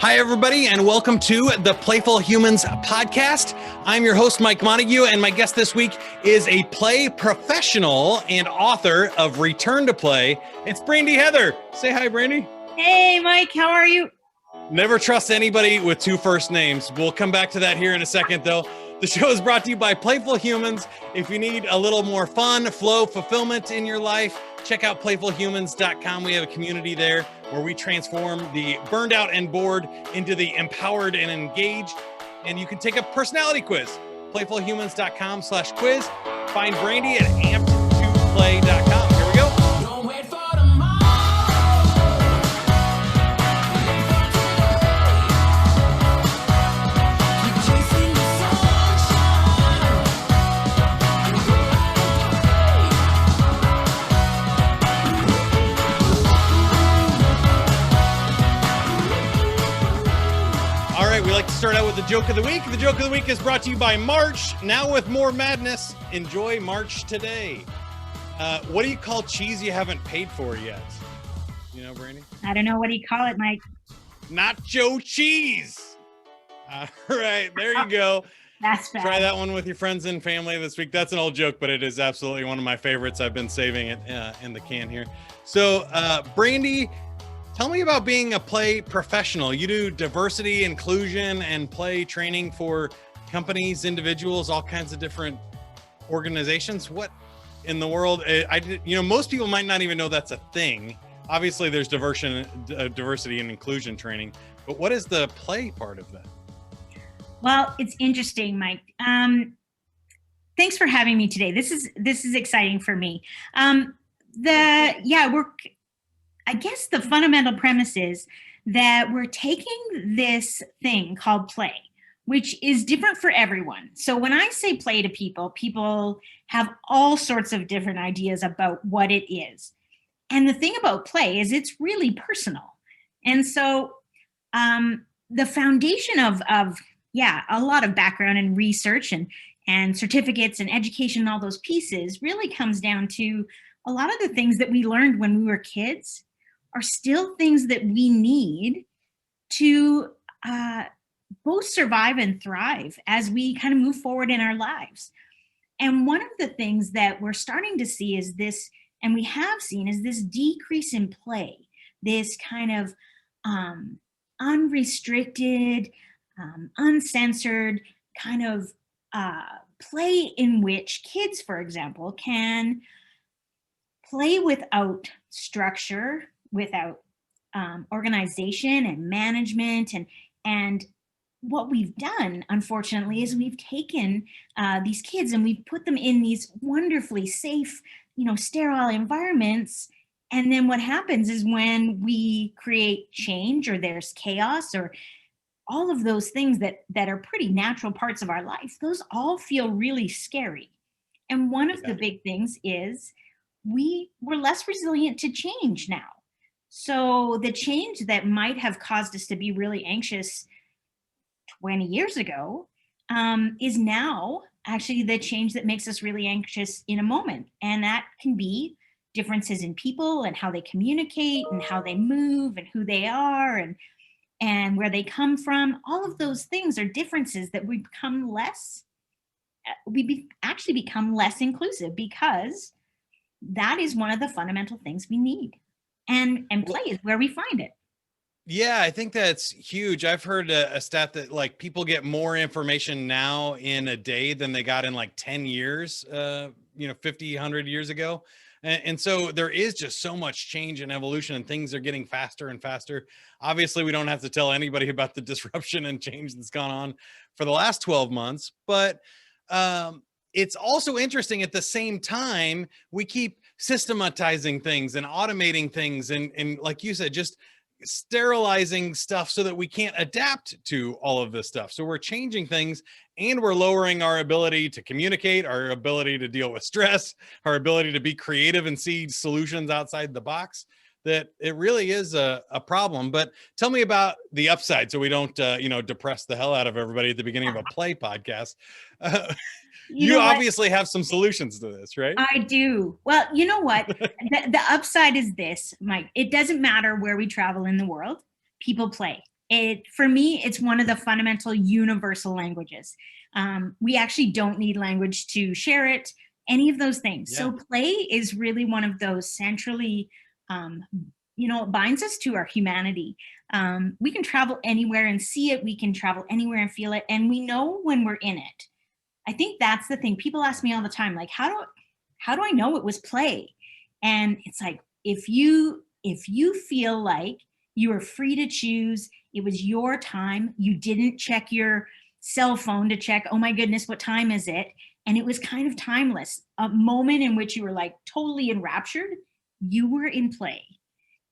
Hi, everybody, and welcome to the Playful Humans podcast. I'm your host, Mike Montague, and my guest this week is a play professional and author of Return to Play. It's Brandi Heather. Say hi, Brandi. Hey, Mike. How are you? Never trust anybody with two first names. We'll come back to that here in a second, though. The show is brought to you by Playful Humans. If you need a little more fun, flow, fulfillment in your life, check out playfulhumans.com. We have a community there where we transform the burned out and bored into the empowered and engaged. And you can take a personality quiz. Playfulhumans.com/quiz. Find Brandi at amped2play.com. Here we go. We like to start out with the joke of the week. The joke of the week is brought to you by March. Now with more madness, enjoy March today. What do you call cheese you haven't paid for yet? You know, Brandi? I don't know. What do you call it, Mike? Nacho cheese. All right, there you go. That's bad. Try that one with your friends and family this week. That's an old joke, but it is absolutely one of my favorites. I've been saving it in the can here. So, Brandi, tell me about being a play professional. You do diversity, inclusion, and play training for companies, individuals, all kinds of different organizations. What in the world? Most people might not even know that's a thing. Obviously, there's diversity and inclusion training, but what is the play part of that? Well, it's interesting, Mike. Thanks for having me today. This is exciting for me. I guess the fundamental premise is that we're taking this thing called play, which is different for everyone. So when I say play to people have all sorts of different ideas about what it is. And the thing about play is it's really personal. And so the foundation of a lot of background and research and certificates and education and all those pieces really comes down to a lot of the things that we learned when we were kids are still things that we need to both survive and thrive as we kind of move forward in our lives. And one of the things that we're starting to see is this, and we have seen, is this decrease in play, this kind of unrestricted, uncensored kind of play in which kids, for example, can play without structure, without organization and management. And what we've done, unfortunately, is we've taken these kids and we've put them in these wonderfully safe, sterile environments. And then what happens is when we create change or there's chaos or all of those things that are pretty natural parts of our life, those all feel really scary. And one of the big things is we're less resilient to change now. So the change that might have caused us to be really anxious 20 years ago is now actually the change that makes us really anxious in a moment. And that can be differences in people and how they communicate and how they move and who they are and where they come from. All of those things are differences that we actually become less inclusive because that is one of the fundamental things we need. And play is where we find it. Yeah, I think that's huge. I've heard a stat that like people get more information now in a day than they got in like 10 years, 50, 100 years ago. And so there is just so much change and evolution and things are getting faster and faster. Obviously, we don't have to tell anybody about the disruption and change that's gone on for the last 12 months, but it's also interesting at the same time, we keep systematizing things and automating things. And like you said, just sterilizing stuff so that we can't adapt to all of this stuff. So we're changing things and we're lowering our ability to communicate, our ability to deal with stress, our ability to be creative and see solutions outside the box. That it really is a problem. But tell me about the upside so we don't, depress the hell out of everybody at the beginning of a play podcast. You obviously have some solutions to this, right? I do. Well, you know what? the upside is this, Mike. It doesn't matter where we travel in the world. People play. For me, it's one of the fundamental universal languages. We actually don't need language to share it, any of those things. Yeah. So play is really one of those centrally, it binds us to our humanity. We can travel anywhere and see it. We can travel anywhere and feel it. And we know when we're in it. I think that's the thing. People ask me all the time, like, how do I know it was play? And it's like, if you feel like you were free to choose, it was your time, you didn't check your cell phone to check, oh my goodness, what time is it? And it was kind of timeless, a moment in which you were like totally enraptured, you were in play.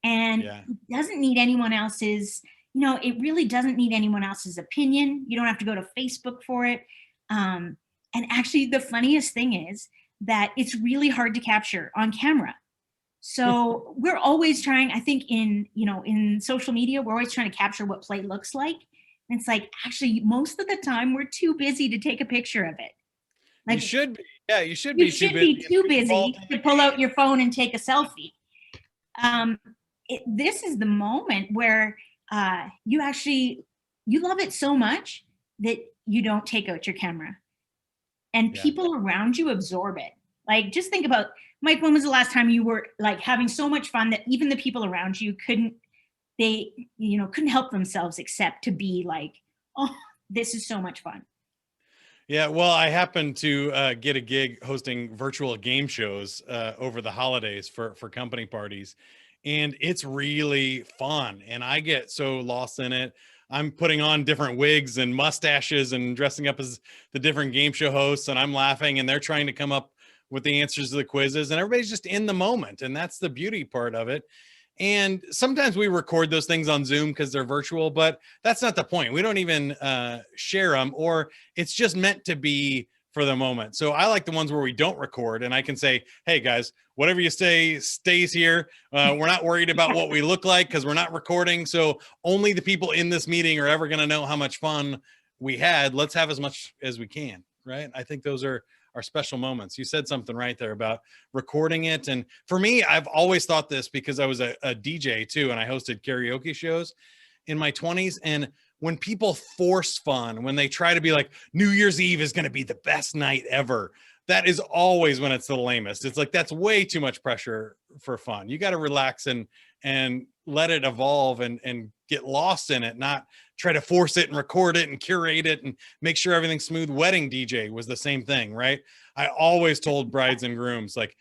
And Yeah. it doesn't need anyone else's, it really doesn't need anyone else's opinion. You don't have to go to Facebook for it. And actually, the funniest thing is that it's really hard to capture on camera. So we're always trying, I think in social media, we're always trying to capture what play looks like. And it's like, actually, most of the time we're too busy to take a picture of it. You Like, should be. Yeah, you should you be too should busy. be too busy to pull out your phone and take a selfie. Um, this is the moment where you love it so much that you don't take out your camera, and Yeah. people around you absorb it. Like, just think about, Mike, when was the last time you were like having so much fun that even the people around you couldn't help themselves except to be like, oh, this is so much fun. Yeah, well, I happened to get a gig hosting virtual game shows over the holidays for company parties, and it's really fun. And I get so lost in it. I'm putting on different wigs and mustaches and dressing up as the different game show hosts, and I'm laughing, and they're trying to come up with the answers to the quizzes, and everybody's just in the moment, and that's the beauty part of it. And sometimes we record those things on Zoom because they're virtual, but that's not the point. We don't even share them, or it's just meant to be for the moment. So I like the ones where we don't record, and I can say, hey guys, whatever you say stays here. We're not worried about what we look like because we're not recording. So only the people in this meeting are ever going to know how much fun we had. Let's have as much as we can. Right. I think those are special moments. You said something right there about recording it. And for me, I've always thought this because I was a DJ too, and I hosted karaoke shows in my 20s. And when people force fun, when they try to be like, New Year's Eve is going to be the best night ever, that is always when it's the lamest. It's like, that's way too much pressure for fun. You got to relax and let it evolve and get lost in it, not try to force it and record it and curate it and make sure everything's smooth. Wedding DJ was the same thing, right? I always told brides and grooms, like,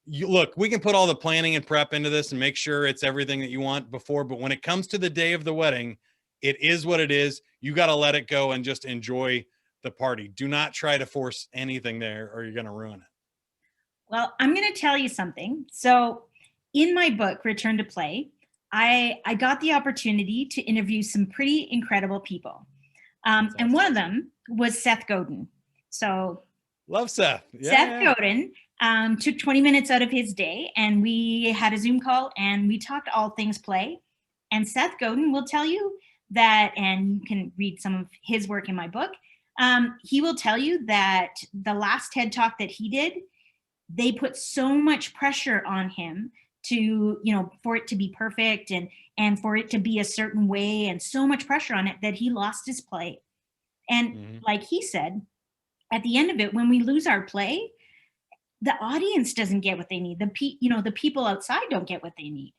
look, we can put all the planning and prep into this and make sure it's everything that you want before, but when it comes to the day of the wedding, it is what it is. You got to let it go and just enjoy the party. Do not try to force anything there or you're going to ruin it. Well, I'm going to tell you something. So in my book, Return to Play, I got the opportunity to interview some pretty incredible people. And one of them was Seth Godin. So love Seth. Yeah, Seth Godin took 20 minutes out of his day, and we had a Zoom call and we talked all things play. And Seth Godin will tell you that, and you can read some of his work in my book. He will tell you that the last TED Talk that he did, they put so much pressure on him to, for it to be perfect and for it to be a certain way, and so much pressure on it that he lost his play. And like he said, at the end of it, when we lose our play, the audience doesn't get what they need. The people outside don't get what they need.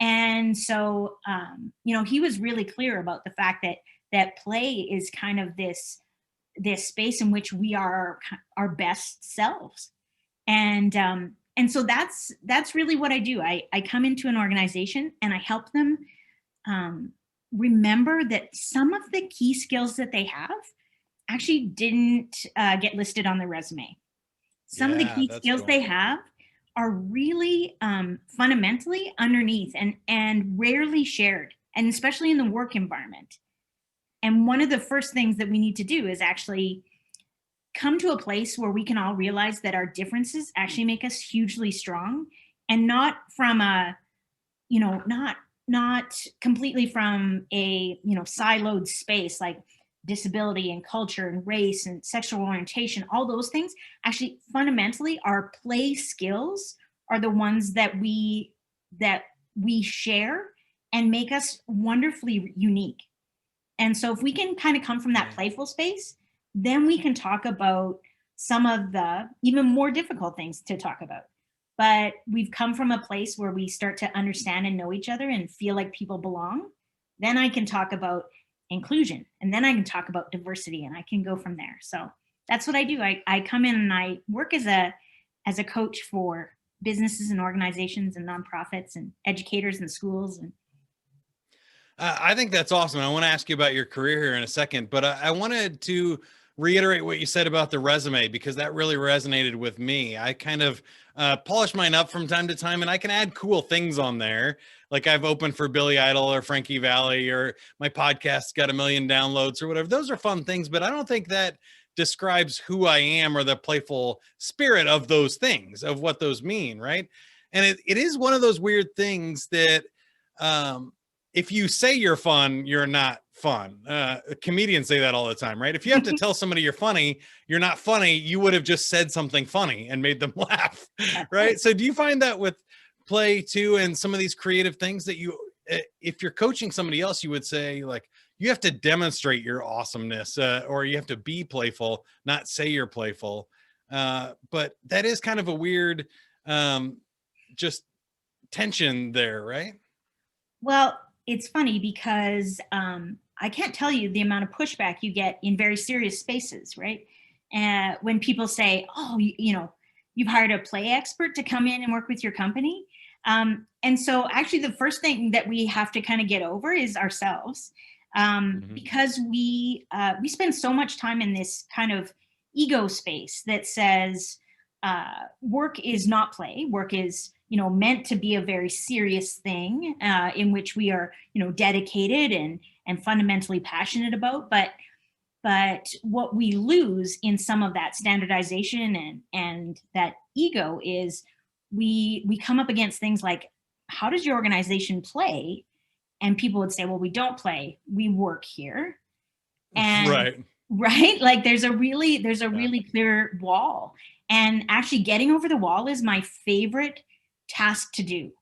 And so, he was really clear about the fact that play is kind of this space in which we are our best selves. And so that's really what I do. I come into an organization and I help them remember that some of the key skills that they have actually didn't get listed on their resume. Some of the key skills they have are really fundamentally underneath and rarely shared, and especially in the work environment. And one of the first things that we need to do is actually come to a place where we can all realize that our differences actually make us hugely strong, and not from a, not completely from a, siloed space like disability and culture and race and sexual orientation. All those things actually fundamentally, our play skills are the ones that we share and make us wonderfully unique. And so if we can kind of come from that Right. playful space, then we can talk about some of the even more difficult things to talk about. But we've come from a place where we start to understand and know each other and feel like people belong. Then I can talk about inclusion, and then I can talk about diversity, and I can go from there. So that's what I do. I come in and I work as a coach for businesses and organizations and nonprofits and educators and schools. And I think that's awesome. I want to ask you about your career here in a second, but I wanted to reiterate what you said about the resume because that really resonated with me. I kind of polish mine up from time to time, and I can add cool things on there. Like I've opened for Billy Idol or Frankie Valli, or my podcast's got 1 million downloads or whatever. Those are fun things, but I don't think that describes who I am or the playful spirit of those things, of what those mean, right? And it is one of those weird things that if you say you're fun, you're not fun. Comedians say that all the time, right? If you have to tell somebody you're funny, you're not funny, you would have just said something funny and made them laugh, right? So do you find that with play too, and some of these creative things that you, if you're coaching somebody else, you would say like, you have to demonstrate your awesomeness, or you have to be playful, not say you're playful. But that is kind of a weird, just tension there, right? well, it's funny because I can't tell you the amount of pushback you get in very serious spaces, right? When people say, "Oh, you've hired a play expert to come in and work with your company," and so actually, the first thing that we have to kind of get over is ourselves, Mhm. because we spend so much time in this kind of ego space that says work is not play. Work is meant to be a very serious thing in which we are dedicated and fundamentally passionate about. But what we lose in some of that standardization and that ego is we come up against things like, how does your organization play? And people would say, well, we don't play, we work here. And Right. right, like there's a Yeah. really clear wall, and actually getting over the wall is my favorite task to do,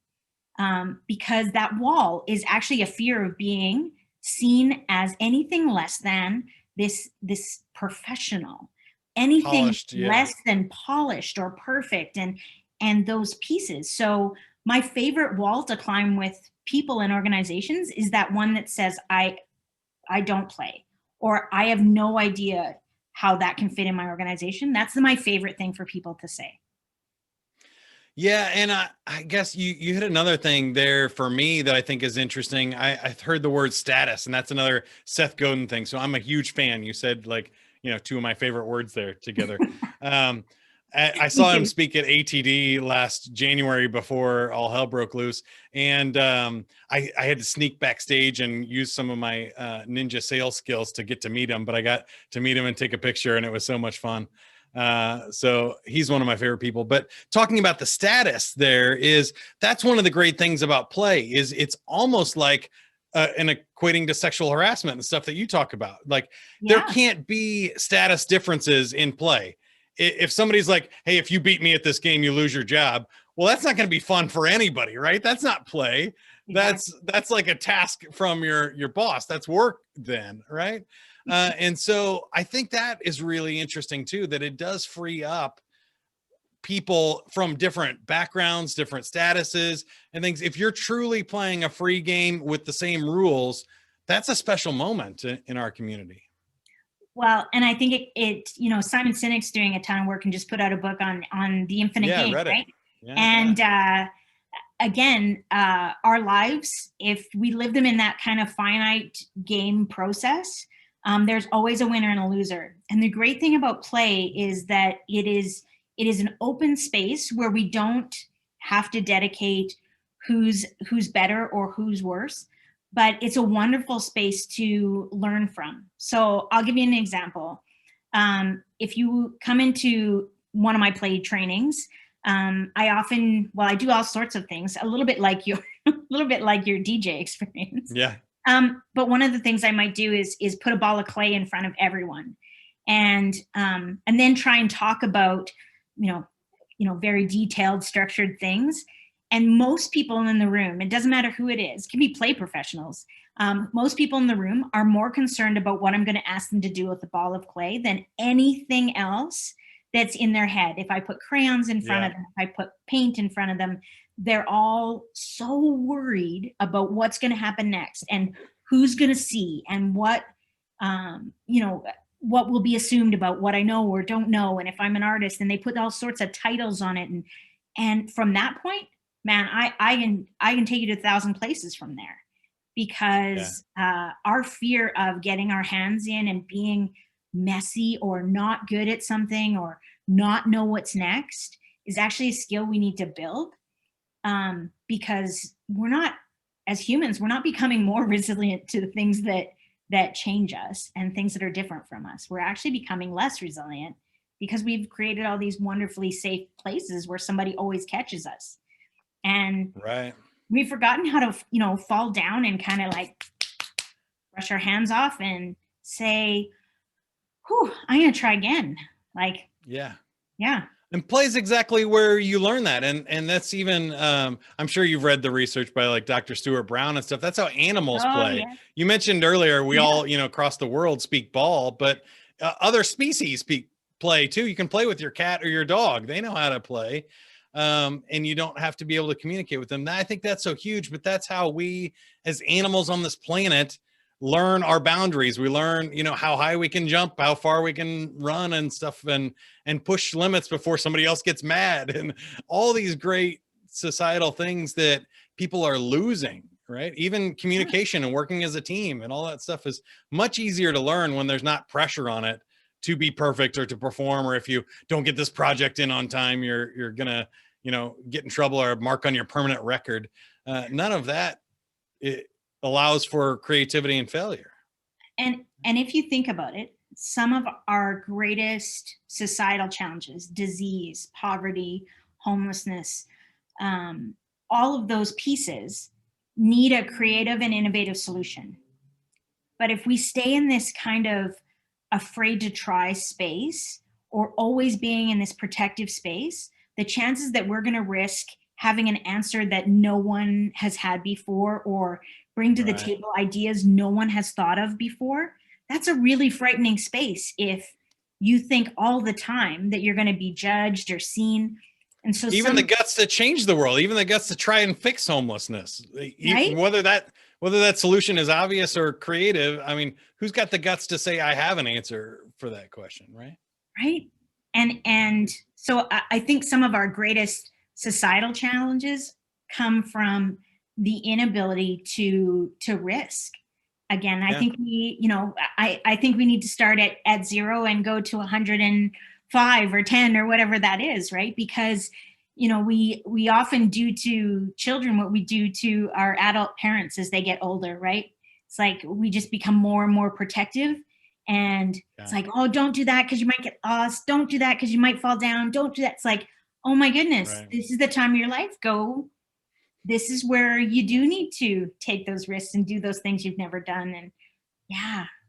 because that wall is actually a fear of being seen as anything less than this professional, anything Polished. Yeah. less than polished or perfect, and those pieces. So my favorite wall to climb with people and organizations is that one that says I don't play, or I have no idea how that can fit in my organization. That's my favorite thing for people to say. Yeah, and I guess you hit another thing there for me that I think is interesting. I've heard the word status, and that's another Seth Godin thing. So I'm a huge fan. You said like, two of my favorite words there together. Um, I Me saw him too. speak at ATD last January before all hell broke loose, and I had to sneak backstage and use some of my ninja sales skills to get to meet him. But I got to meet him and take a picture, and it was so much fun. So he's one of my favorite people. But talking about the status, that's one of the great things about play is it's almost like and equating to sexual harassment and stuff that you talk about. Like there Yeah, can't be status differences in play. If somebody's like, hey, if you beat me at this game, you lose your job. Well, that's not going to be fun for anybody, right? That's not play. exactly. That's like a task from your boss. That's work then, right? And so I think that is really interesting too, that it does free up people from different backgrounds, different statuses and things. If you're truly playing a free game with the same rules, that's a special moment in our community. Well, and I think Simon Sinek's doing a ton of work and just put out a book on the infinite Yeah, I game, read it. right? Yeah, yeah. And again, our lives, if we live them in that kind of finite game process, there's always a winner and a loser. And the great thing about play is that it is an open space where we don't have to dedicate who's better or who's worse, but it's a wonderful space to learn from. So I'll give you an example. If you come into one of my play trainings, I do all sorts of things, a little bit like your, a little bit like your DJ experience. Yeah. But one of the things I might do is put a ball of clay in front of everyone, and then try and talk about, very detailed, structured things. And most people in the room, it doesn't matter who it is, it can be play professionals. Most people in the room are more concerned about what I'm going to ask them to do with the ball of clay than anything else that's in their head. If I put crayons in front of them, if I put paint in front of them, they're all so worried about what's going to happen next and who's going to see and what, what will be assumed about what I know or don't know. And if I'm an artist, and they put all sorts of titles on it. And from that point, man, I can take you to 1,000 places from there, because our fear of getting our hands in and being messy or not good at something or not know what's next is actually a skill we need to build, because we're not, as humans, we're not becoming more resilient to the things that change us and things that are different from us. We're actually becoming less resilient because we've created all these wonderfully safe places where somebody always catches us. And we've forgotten how to, fall down and kind of like brush our hands off and say, whew, I'm going to try again. Like, yeah. And play is exactly where you learn that. And that's even, I'm sure you've read the research by like Dr. Stuart Brown and stuff. That's how animals play. Yeah. You mentioned earlier, we all, across the world speak ball, but other species play too. You can play with your cat or your dog. They know how to play. And you don't have to be able to communicate with them. I think that's so huge, but that's how we as animals on this planet learn our boundaries. We learn, how high we can jump, how far we can run and stuff, and push limits before somebody else gets mad, and all these great societal things that people are losing, right? Even communication and working as a team and all that stuff is much easier to learn when there's not pressure on it to be perfect or to perform, or if you don't get this project in on time, you're gonna, get in trouble or mark on your permanent record. None of that allows for creativity and failure. And if you think about it, some of our greatest societal challenges, disease, poverty, homelessness, all of those pieces need a creative and innovative solution. But if we stay in this kind of afraid to try space, or always being in this protective space, the chances that we're going to risk having an answer that no one has had before, or bring to the table ideas no one has thought of before, that's a really frightening space if you think all the time that you're going to be judged or seen. And so even the guts to change the world, even the guts to try and fix homelessness, whether that solution is obvious or creative, I mean, who's got the guts to say I have an answer for that question, right? Right. And so I think some of our greatest societal challenges come from the inability to risk. Again, I think I think we need to start at 0 and go to 105 or 10 or whatever that is, right? Because we often do to children what we do to our adult parents as they get older, right? It's like we just become more and more protective, and it's like, oh, don't do that because you might get lost. Don't do that because you might fall down. Don't do that. It's like, oh my goodness, this is the time of your life. Go. This is where you do need to take those risks and do those things you've never done. And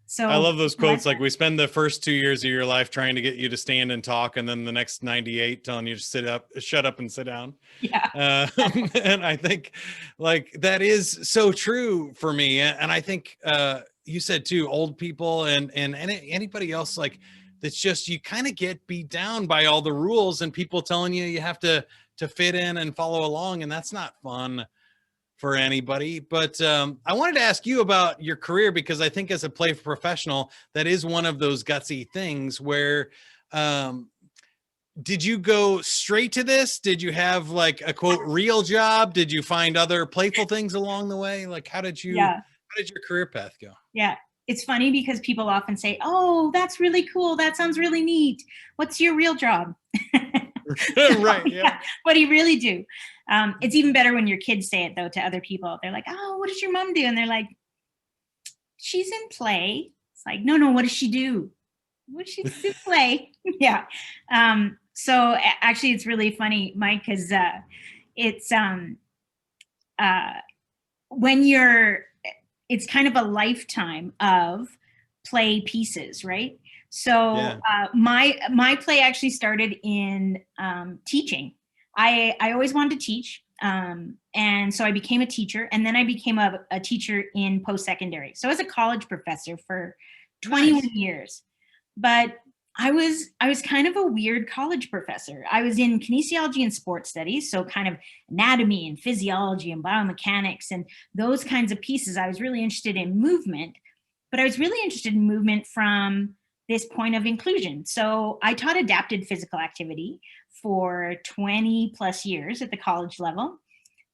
so I love those quotes. Like, we spend the first 2 years of your life trying to get you to stand and talk, and then the next 98 telling you to shut up and sit down. And I think like that is so true for me. And I think you said too, old people and anybody else, like, that's just, you kind of get beat down by all the rules and people telling you have to fit in and follow along. And that's not fun for anybody. But I wanted to ask you about your career, because I think as a play professional, that is one of those gutsy things where, did you go straight to this? Did you have like a quote real job? Did you find other playful things along the way? Like, how did your career path go? Yeah. It's funny because people often say, oh, that's really cool. That sounds really neat. What's your real job? Right. Yeah. What do you really do? It's even better when your kids say it though to other people. They're like, oh, what does your mom do? And they're like, she's in play. It's like, no, what does she do? What does she do? Play? Yeah. So actually it's really funny, Mike, because it's it's kind of a lifetime of play pieces, right? So my play actually started in teaching. I always wanted to teach. And so I became a teacher, and then I became a teacher in post-secondary. So I was a college professor for 21 Nice. years. But I was kind of a weird college professor. I was in kinesiology and sports studies, so kind of anatomy and physiology and biomechanics and those kinds of pieces. I was really interested in movement, but I was really interested in movement from this point of inclusion. So I taught adapted physical activity for 20 plus years at the college level.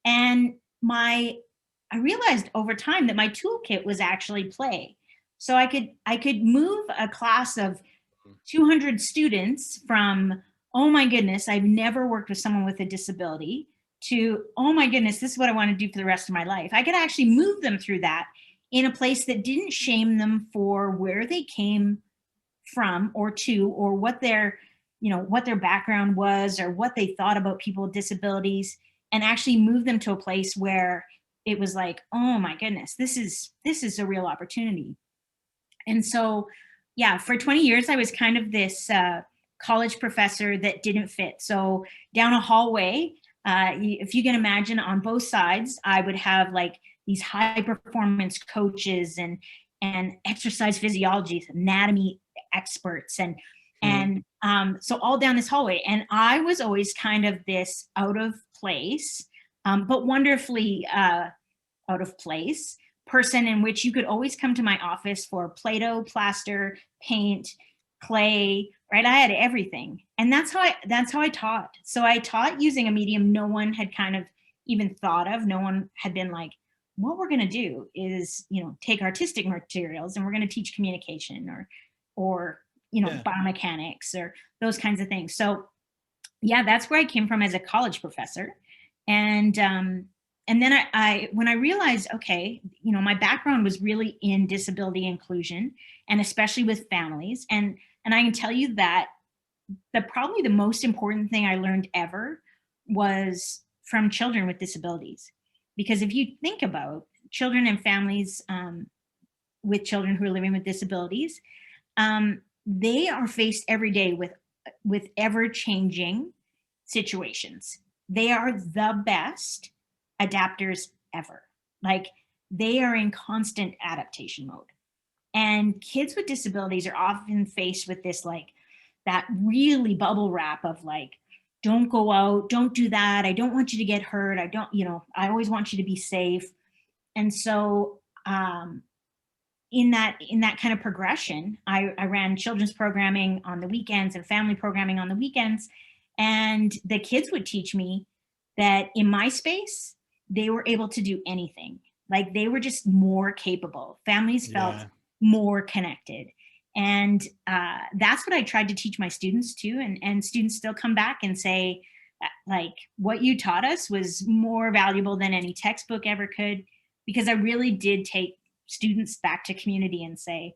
And I realized over time that my toolkit was actually play. So I could move a class of 200 students from, oh my goodness, I've never worked with someone with a disability, to, oh my goodness, this is what I want to do for the rest of my life. I could actually move them through that in a place that didn't shame them for where they came from or to, or what their, what their background was, or what they thought about people with disabilities, and actually move them to a place where it was like, oh my goodness, this is a real opportunity. And so, yeah, for 20 years, I was kind of this college professor that didn't fit. So down a hallway, if you can imagine, on both sides, I would have like these high performance coaches and exercise physiologists, anatomy experts, so all down this hallway. And I was always kind of this out of place, but wonderfully out of place person, in which you could always come to my office for Play-Doh, plaster, paint, clay, right? I had everything. And that's how I taught. So I taught using a medium no one had kind of even thought of. No one had been like, what we're going to do is, take artistic materials and we're going to teach communication or Yeah. biomechanics or those kinds of things. So yeah, that's where I came from as a college professor. And then when I realized, okay, my background was really in disability inclusion, and especially with families. And I can tell you that probably the most important thing I learned ever was from children with disabilities. Because if you think about children and families with children who are living with disabilities, they are faced every day with ever-changing situations. They are the best adapters ever. Like, they are in constant adaptation mode. And kids with disabilities are often faced with this, like, that really bubble wrap of like, don't go out, don't do that, I don't want you to get hurt, I don't, I always want you to be safe. And so in that kind of progression, I ran children's programming on the weekends and family programming on the weekends. And the kids would teach me that in my space, they were able to do anything. Like, they were just more capable. Families felt more connected. And that's what I tried to teach my students too. And students still come back and say, like, what you taught us was more valuable than any textbook ever could, because I really did take students back to community and say,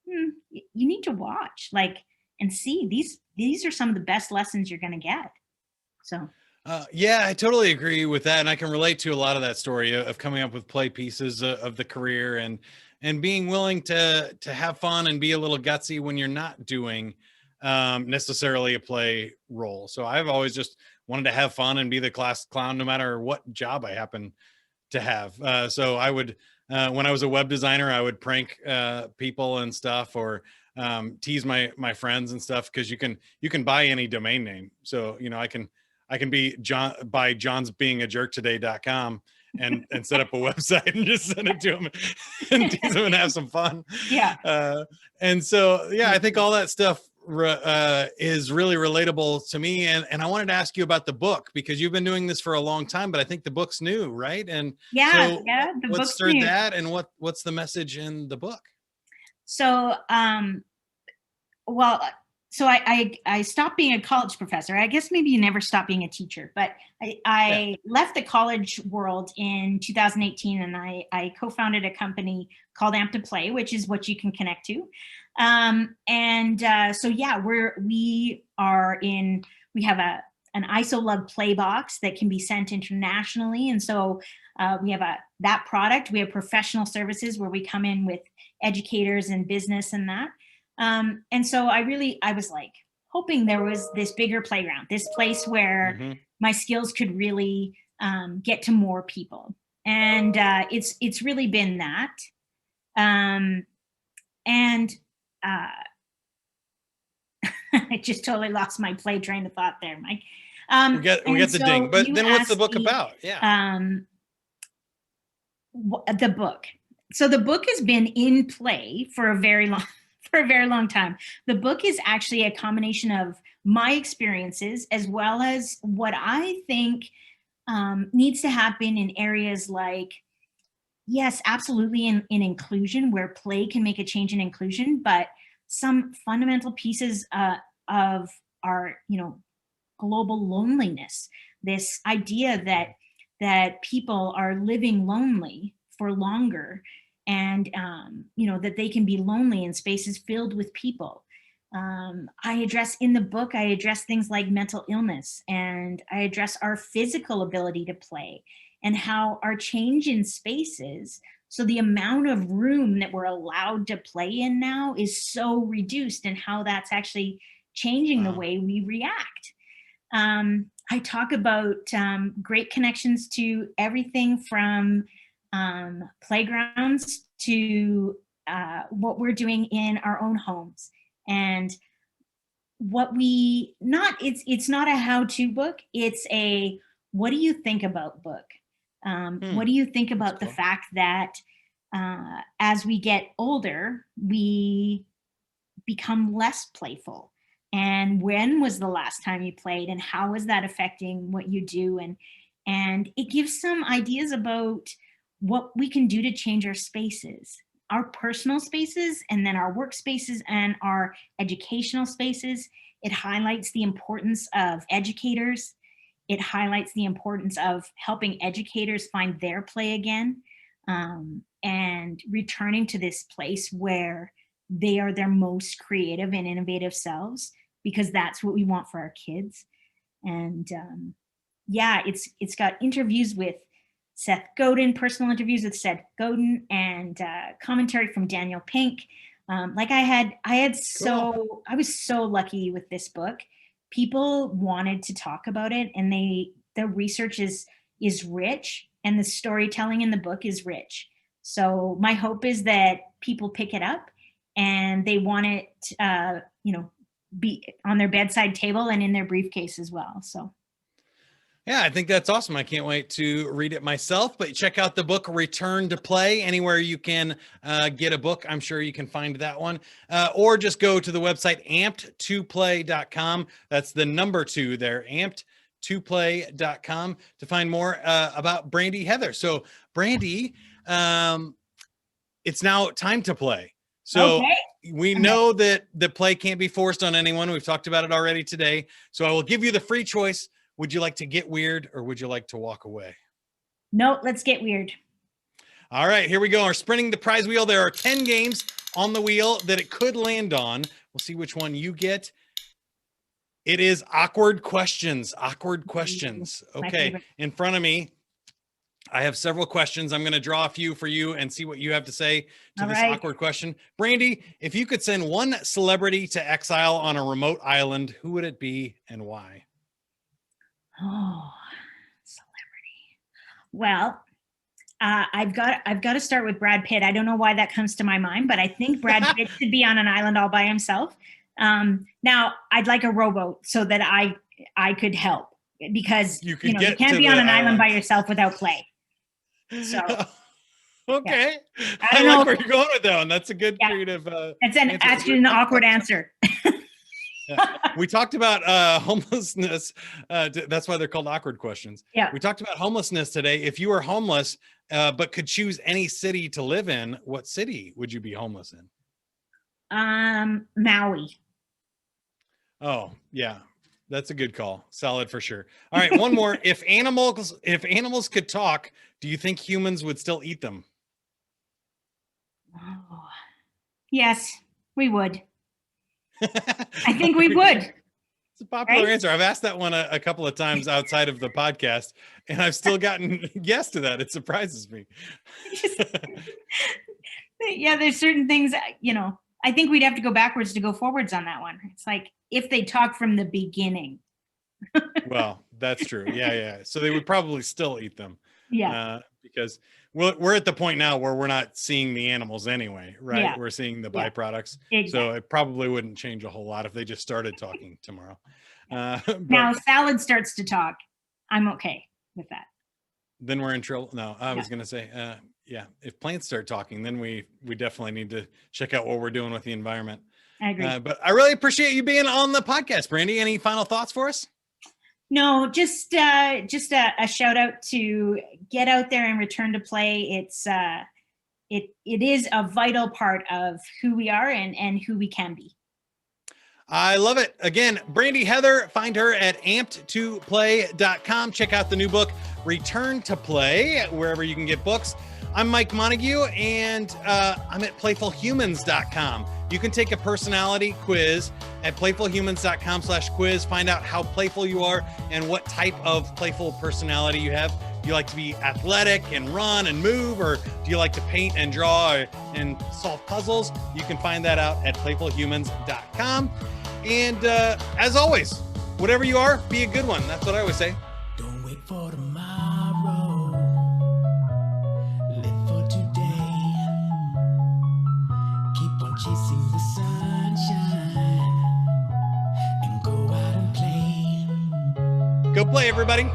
you need to watch, like, and see, these are some of the best lessons you're going to get. So. Yeah, I totally agree with that. And I can relate to a lot of that story of coming up with play pieces of the career, and being willing to have fun and be a little gutsy when you're not doing necessarily a play role. So I've always just wanted to have fun and be the class clown, no matter what job I happen to have. So I would, when I was a web designer, I would prank people and stuff, or tease my friends and stuff, because you can buy any domain name. So, I can be by johnsbeingajerktoday.com and set up a website and just send it to them and tease them and have some fun. Yeah. And so, yeah, I think all that stuff is really relatable to me. And I wanted to ask you about the book, because you've been doing this for a long time, but I think the book's new, right? And yeah, so the what book's stirred new. that, and what's the message in the book? So, well, so I stopped being a college professor. I guess maybe you never stop being a teacher, but I left the college world in 2018, and I co-founded a company called Amp to Play, which is what you can connect to. So yeah, we have an ISO-Love play box that can be sent internationally. And so we have that product. We have professional services where we come in with educators and business and that. And so I was like hoping there was this bigger playground, this place where my skills could really get to more people. And it's really been that. And I just totally lost my play train of thought there, Mike. We get the ding, but then what's the book about? Yeah. The book. So the book has been in play for a very long time. The book is actually a combination of my experiences as well as what I think needs to happen in areas like, yes, absolutely in inclusion, where play can make a change in inclusion, but some fundamental pieces of our, global loneliness, this idea that people are living lonely for longer, and that they can be lonely in spaces filled with people. I address in the book, I address things like mental illness, and I address our physical ability to play, and how our change in spaces, so the amount of room that we're allowed to play in now is so reduced, and how that's actually changing the way we react. I talk about great connections to everything from playgrounds to what we're doing in our own homes, and what we not it's not a how-to book, it's a what do you think about book. What do you think about the fact that as we get older, we become less playful? And when was the last time you played, and how is that affecting what you do? And it gives some ideas about what we can do to change our spaces, our personal spaces, and then our workspaces and our educational spaces. It highlights the importance of educators. It highlights the importance of helping educators find their play again, and returning to this place where they are their most creative and innovative selves, because that's what we want for our kids. And it's got interviews with Seth Godin, personal interviews with Seth Godin, and commentary from Daniel Pink. I was so lucky with this book. People wanted to talk about it, and the research is rich, and the storytelling in the book is rich. So my hope is that people pick it up and they want it, be on their bedside table and in their briefcase as well. So. Yeah, I think that's awesome. I can't wait to read it myself, but check out the book, Return to Play, anywhere you can get a book. I'm sure you can find that one, or just go to the website amped2play.com. That's the number 2 there, amped2play.com, to find more about Brandi Heather. So Brandi, it's now time to play. So okay. We know that the play can't be forced on anyone. We've talked about it already today. So I will give you the free choice. Would you like to get weird, or would you like to walk away? No, let's get weird. All right, here we go. We're spinning the prize wheel. There are 10 games on the wheel that it could land on. We'll see which one you get. It is awkward questions. Awkward questions. Okay, in front of me, I have several questions. I'm going to draw a few for you and see what you have to say to this awkward question. Brandi, if you could send one celebrity to exile on a remote island, who would it be and why? Oh, celebrity. Well, I've got to start with Brad Pitt. I don't know why that comes to my mind, but I think Brad Pitt should be on an island all by himself. Now, I'd like a rowboat so that I could help, because you can't be on an island by yourself without play. So okay, yeah. I don't know where you're going with that one. That's a good creative. It's actually an awkward answer. Yeah. We talked about homelessness. That's why they're called awkward questions. Yeah. We talked about homelessness today. If you were homeless, but could choose any city to live in, what city would you be homeless in? Maui. Oh, yeah. That's a good call. Solid for sure. All right, one more. If animals could talk, do you think humans would still eat them? Oh, yes, we would. I think we would. It's a popular answer. I've asked that one a couple of times outside of the podcast, and I've still gotten yes to that. It surprises me. Yeah, there's certain things, I think we'd have to go backwards to go forwards on that one. It's like if they talk from the beginning. Well, That's true. Yeah. So they would probably still eat them. Yeah. Because we're at the point now where we're not seeing the animals anyway, right? Yeah. We're seeing the Yeah. byproducts. Exactly. So it probably wouldn't change a whole lot if they just started talking tomorrow. Now, if salad starts to talk, I'm okay with that. Then we're in trouble. No, I was going to say, yeah, if plants start talking, then we definitely need to check out what we're doing with the environment. I agree. But I really appreciate you being on the podcast, Brandi. Any final thoughts for us? No, just a shout out to get out there and return to play. It is a vital part of who we are and who we can be. I love it. Again, Brandi Heather, find her at amped2play.com. Check out the new book, Return to Play, wherever you can get books. I'm Mike Montague, and I'm at playfulhumans.com. You can take a personality quiz at playfulhumans.com/quiz. Find out how playful you are and what type of playful personality you have. Do you like to be athletic and run and move, or do you like to paint and draw and solve puzzles? You can find that out at playfulhumans.com. And as always, whatever you are, be a good one. That's what I always say. Don't wait for tomorrow. Live for today. Keep on chasing the sunshine and go out and play. Go play, everybody.